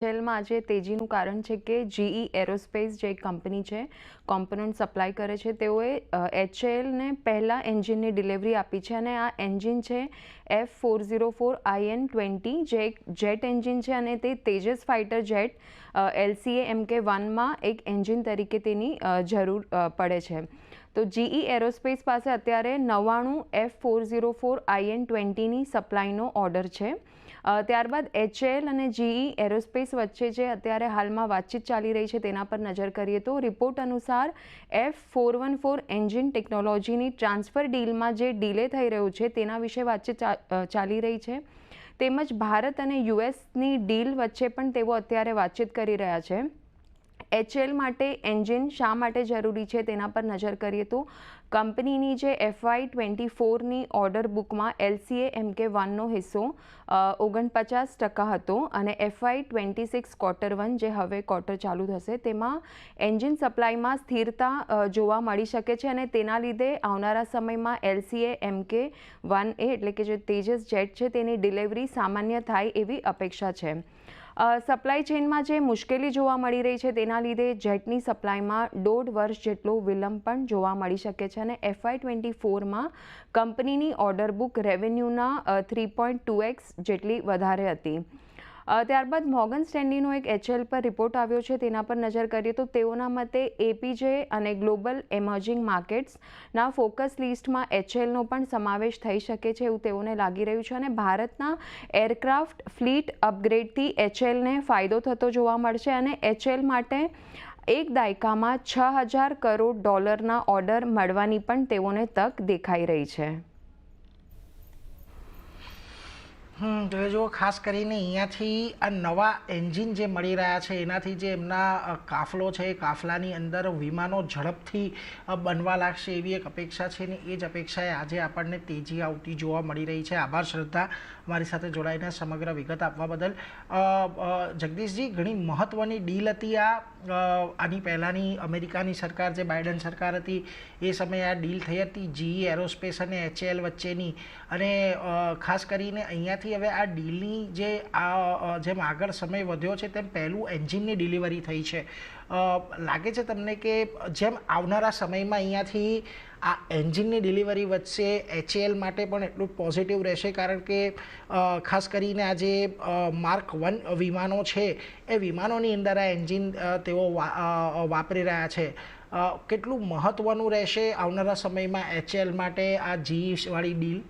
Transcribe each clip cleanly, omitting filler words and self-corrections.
એચએલમાં આજે તેજીનું કારણ છે કે જીઈ એરોસ્પેસ જે એક કંપની છે કોમ્પોનન્ટ સપ્લાય કરે છે તેઓએ એચએલને પહેલાં એન્જિનની ડિલિવરી આપી છે અને આ એન્જિન છે F404IN20 જે એક જેટ એન્જિન છે અને તે તેજસ ફાઇટર જેટ LCA Mk1માં એક એન્જિન તરીકે તેની જરૂર પડે છે. તો જીઈ એરોસ્પેસ પાસે અત્યારે 99 F404IN20ની સપ્લાયનો ઓર્ડર છે. ત્યારબાદ એચએલ અને જીઈ એરોસ્પેસ વચ્ચે જે અત્યારે હાલમાં વાતચીત ચાલી રહી છે તેના પર નજર કરીએ તો રિપોર્ટ અનુસાર F414 એન્જિન ટેકનોલોજીની ટ્રાન્સફર ડીલમાં જે ડીલે થઈ રહ્યું છે તેના વિશે વાતચીત ચાલી રહી છે. તેમજ ભારત અને યુએસની ડીલ વચ્ચે પણ તેઓ અત્યારે વાતચીત કરી રહ્યા છે. એચએલ માટે એન્જિન શા માટે જરૂરી છે તેના પર નજર કરીએ તો કંપનીની જે FY24ની ઓર્ડર બુકમાં LCA Mk1નો હિસ્સો 49% હતો અને FY26 Q1 જે હવે ક્વાર્ટર ચાલુ થશે તેમાં એન્જિન સપ્લાયમાં સ્થિરતા જોવા મળી શકે છે અને તેના લીધે આવનારા સમયમાં LCA Mk1A એટલે કે જે તેજસ જેટ છે તેની ડિલિવરી સામાન્ય થાય એવી અપેક્ષા છે. સપ્લાય ચેઇનમાં જે મુશ્કેલી જોવા મળી રહી છે તેના લીધે જેટની સપ્લાયમાં 1.5 વર્ષ જેટલો વિલંબ પણ જોવા મળી શકે છે અને FY24માં કંપનીની ઓર્ડર બુક રેવન્યુના 3.2x જેટલી વધારે હતી. ત્યારબાદ મોર્ગન સ્ટેન્લીનો એક એચએલ પર રિપોર્ટ આવ્યો છે તેના પર નજર કરીએ તો તેઓના મતે એપીજે અને ગ્લોબલ એમર્જિંગ માર્કેટ્સના ફોકસ લિસ્ટમાં એચએલનો પણ સમાવેશ થઈ શકે છે એવું તેઓને લાગી રહ્યું છે અને ભારતના એરક્રાફ્ટ ફ્લીટ અપગ્રેડથી એચએલને ફાયદો થતો જોવા મળશે અને એચએલ માટે એક દાયકામાં $6,000 કરોડ ઓર્ડર મળવાની પણ તેઓને તક દેખાઈ રહી છે. તો જો ખાસ કરીને અહીંયાથી આ નવા એન્જિન જે મળી રહ્યા છે એનાથી જે એમના કાફલો છે એ કાફલાની અંદર વિમાનો ઝડપથી બનવા લાગશે એવી એક અપેક્ષા છે ને એ જ અપેક્ષાએ આજે આપણને તેજી આવતી જોવા મળી રહી છે. આભાર શ્રદ્ધા, અમારી સાથે જોડાઈને સમગ્ર વિગત આપવા બદલ. જગદીશજી, ઘણી મહત્ત્વની ડીલ હતી આની પહેલાંની અમેરિકાની સરકાર જે બાઇડન સરકાર હતી એ સમયે આ ડીલ થઈ હતી જીઈ એરોસ્પેસ અને એચએલ વચ્ચેની અને ખાસ કરીને અહીંયાથી હવે આ ડીલની જેમ આગળ સમય વધ્યો છે તેમ પહેલું એન્જિનની ડિલિવરી થઈ છે. લાગે છે તમને કે જેમ આવનારા સમયમાં અહીંયાથી આ એન્જિનની ડિલિવરી વધશે એચએલ માટે પણ એટલું જ પોઝિટિવ રહેશે કારણ કે ખાસ કરીને આ જે માર્ક 1 વિમાનો છે એ વિમાનોની અંદર આ એન્જિન તેઓ વાપરી રહ્યા છે. કેટલું મહત્ત્વનું રહેશે આવનારા સમયમાં એચએલ માટે આ જીઈ વાળી ડીલ?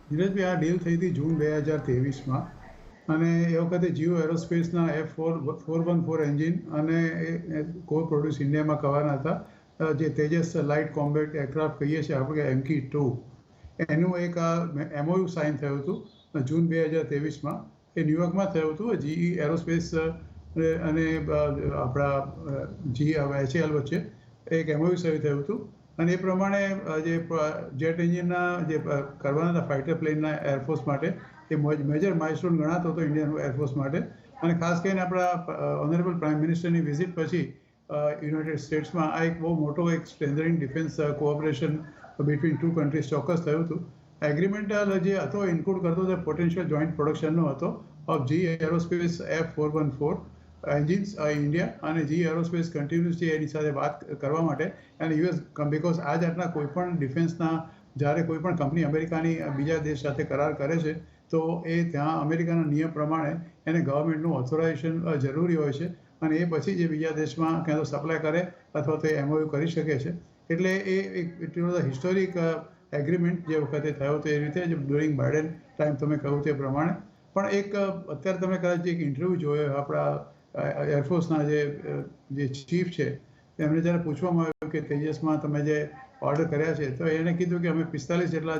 ધીરજભાઈ, આ ડીલ થઈ હતી જૂન 2023માં અને એ વખતે જીઓ એરોસ્પેસના F414 એન્જિન અને કો પ્રોડ્યુસ ઇન્ડિયામાં કરવાના હતા. જે તેજસ લાઇટ કોમ્બેટ એરક્રાફ્ટ કહીએ છીએ આપણે MK2, એનું એક MOU સાઇન થયું હતું જૂન 2023માં. એ ન્યુયોર્કમાં થયું હતું. જીઈ એરોસ્પેસ અને આપણા એચએલ વચ્ચે એક MOU સાઇન થયું હતું અને એ પ્રમાણે જે જેટ એન્જિનના જે કરવાના હતા ફાઇટર પ્લેનના એરફોર્સ માટે એ મેજર માઇલસ્ટોન ગણાતો હતો ઇન્ડિયન એરફોર્સ માટે. અને ખાસ કરીને આપણા ઓનરેબલ પ્રાઇમ મિનિસ્ટરની વિઝિટ પછી યુનાઇટેડ સ્ટેટ્સમાં આ એક બહુ મોટો એક strengthening defence cooperation between two countries ચોક્કસ થયું હતું. એગ્રીમેન્ટ જે હતો ઇન્ક્લુડ કરતો હતો પોટેન્શિયલ જોઈન્ટ પ્રોડક્શનનો હતો of GE aerospace F414 engines India અને જીઈ એરોસ્પેસ કન્ટિન્યુઅસ છે એની સાથે વાત કરવા માટે અને યુએસ બિકોઝ આ જાતના કોઈપણ ડિફેન્સના જ્યારે કોઈ પણ કંપની અમેરિકાની બીજા દેશ સાથે કરાર કરે છે તો એ ત્યાં અમેરિકાના નિયમ પ્રમાણે એને ગવર્મેન્ટનું ઓથોરાઇઝેશન જરૂરી હોય છે અને એ પછી જે બીજા દેશમાં ક્યાં તો સપ્લાય કરે અથવા તો એ MOU કરી શકે છે. એટલે એ it was a historic agreement જે વખતે થયો હતો એ રીતે જ ડ્યુરિંગ બાઇડન ટાઈમ તમે કહ્યું તે પ્રમાણે. પણ એક અત્યારે તમે કદાચ એક ઇન્ટરવ્યૂ જોયો આપણા એરફોર્સના જે ચીફ છે એમને જ્યારે પૂછવામાં આવ્યું કે તેજસમાં તમે જે ઓર્ડર કર્યા છે તો એણે કીધું કે અમે 45 જેટલા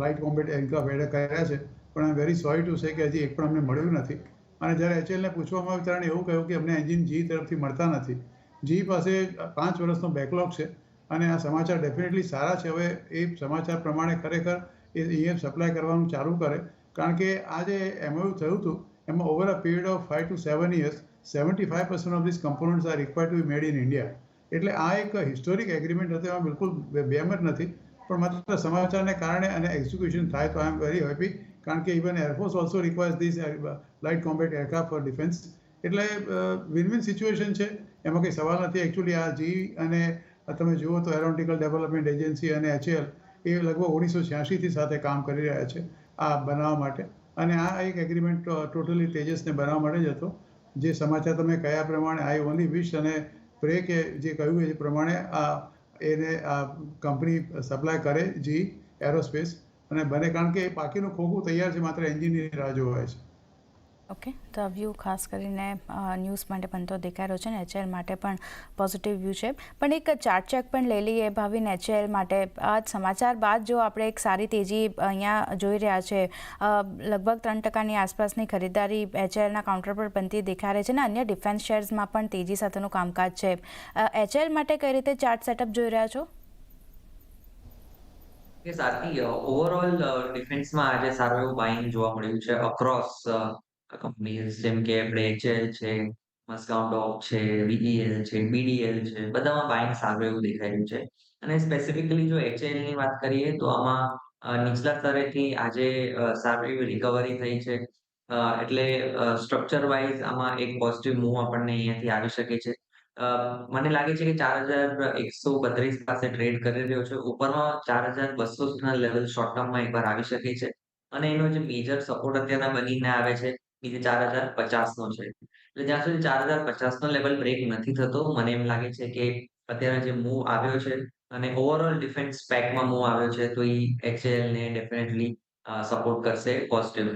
લાઇટ કોમ્બેટ એરક્રાફ્ટ ઓર્ડર કર્યા છે પણ I am very sorry to say કે હજી એક પણ અમને મળ્યું નથી. અને જ્યારે એચએલને પૂછવામાં આવ્યું ત્યારે એવું કહ્યું કે અમને એન્જિન જીઈ તરફથી મળતા નથી. જીઈ પાસે 5 વર્ષનો બેકલોગ છે અને આ સમાચાર ડેફિનેટલી સારા છે. હવે એ સમાચાર પ્રમાણે ખરેખર એ સપ્લાય કરવાનું ચાલુ કરે કારણ કે આ જે MOU થયું હતું એમાં over a period of 5 to 7 years 75% of these components are required to be made in India. એટલે આ એક હિસ્ટોરિક એગ્રીમેન્ટ હતો, એમાં બિલકુલ બેમત નથી. પણ માત્ર સમાચારને કારણે અને એક્ઝિક્યુશન થાય તો આઈ એમ વેરી હેપી કારણ કે even air force also requires this light combat aircraft for defence. એટલે વિન વિન સિચ્યુએશન છે, એમાં કંઈ સવાલ નથી. એકચ્યુઅલી આ જી અને તમે જુઓ તો એરોનોટિકલ ડેવલપમેન્ટ એજન્સી અને HAL એ લગભગ 1986થી સાથે કામ કરી રહ્યા છે આ બનાવવા માટે. અને આ એક એગ્રીમેન્ટ ટોટલી તેજસને બનાવવા માટે જ હતો. જે સમાચાર તમે કયા પ્રમાણે આઈ ઓનલી વિશ અને પ્રે કે જે કહ્યું એ પ્રમાણે એને આ કંપની સપ્લાય કરે જી એરોસ્પેસ અને બને, કારણ કે બાકીનું ખોખું તૈયાર છે, માત્ર એન્જિનની રાહ જોવાય છે. ઓકે, તો આ વ્યૂ ખાસ કરીને ન્યૂઝ માટે પણ તો દેખાઈ રહ્યો છે ને HAL માટે પણ પોઝિટિવ વ્યૂ છે. પણ એક ચાર્ટ ચેક પણ લઈ લઈએ ભાવિન HAL માટે. આ સમાચાર બાદ જો આપણે એક સારી તેજી અહીંયા જોઈ રહ્યા છે, લગભગ 3% આસપાસની ખરીદારી HALના કાઉન્ટર પર બનતી દેખાઈ રહી છે ને અન્ય ડિફેન્સ શેર્સમાં પણ તેજી સાથેનું કામકાજ છે. HAL માટે કઈ રીતે ચાર્ટ સેટઅપ જોઈ રહ્યા છો? સાથી ઓવરઓલ ડિફેન્સમાં આજે સારું એવું બાઇંગ જોવા મળ્યું છે અક્રોસ કંપનીઝ, જેમ કે આપણે HAL છે, મસ્કાઉ ડોક છે, BEL છે, BDL છે, બધામાં બાઇંગ સારું એવું દેખાઈ રહ્યું છે. અને સ્પેસિફિકલી જો HAL ની વાત કરીએ તો આમાં નીચલા સ્તરેથી આજે સારી એવી રિકવરી થઈ છે. એટલે સ્ટ્રક્ચર વાઇઝ આમાં એક પોઝિટિવ મૂવ આપણને અહીંયાથી આવી શકે છે. મને લાગે છે કે 4132 પાસે ટ્રેડ કરી રહ્યો છે. ઉપરમાં 4200 સુધીના લેવલ શોર્ટ ટર્મમાં એકવાર આવી શકે છે. અને એનો જે મેજર સપોર્ટ અત્યારે બનીને આવે છે, એ 4050 નો છે. એટલે જ્યાં સુધી 4050 નો લેવલ બ્રેક નથી થતો, મને એમ લાગે છે કે અત્યારે જે મૂવ આવ્યો છે અને ઓવરઓલ ડિફેન્સ સ્પેકમાં મૂવ આવ્યો છે, તો એ HAL ને ડેફિનેટલી સપોર્ટ કરશે પોઝિટિવ.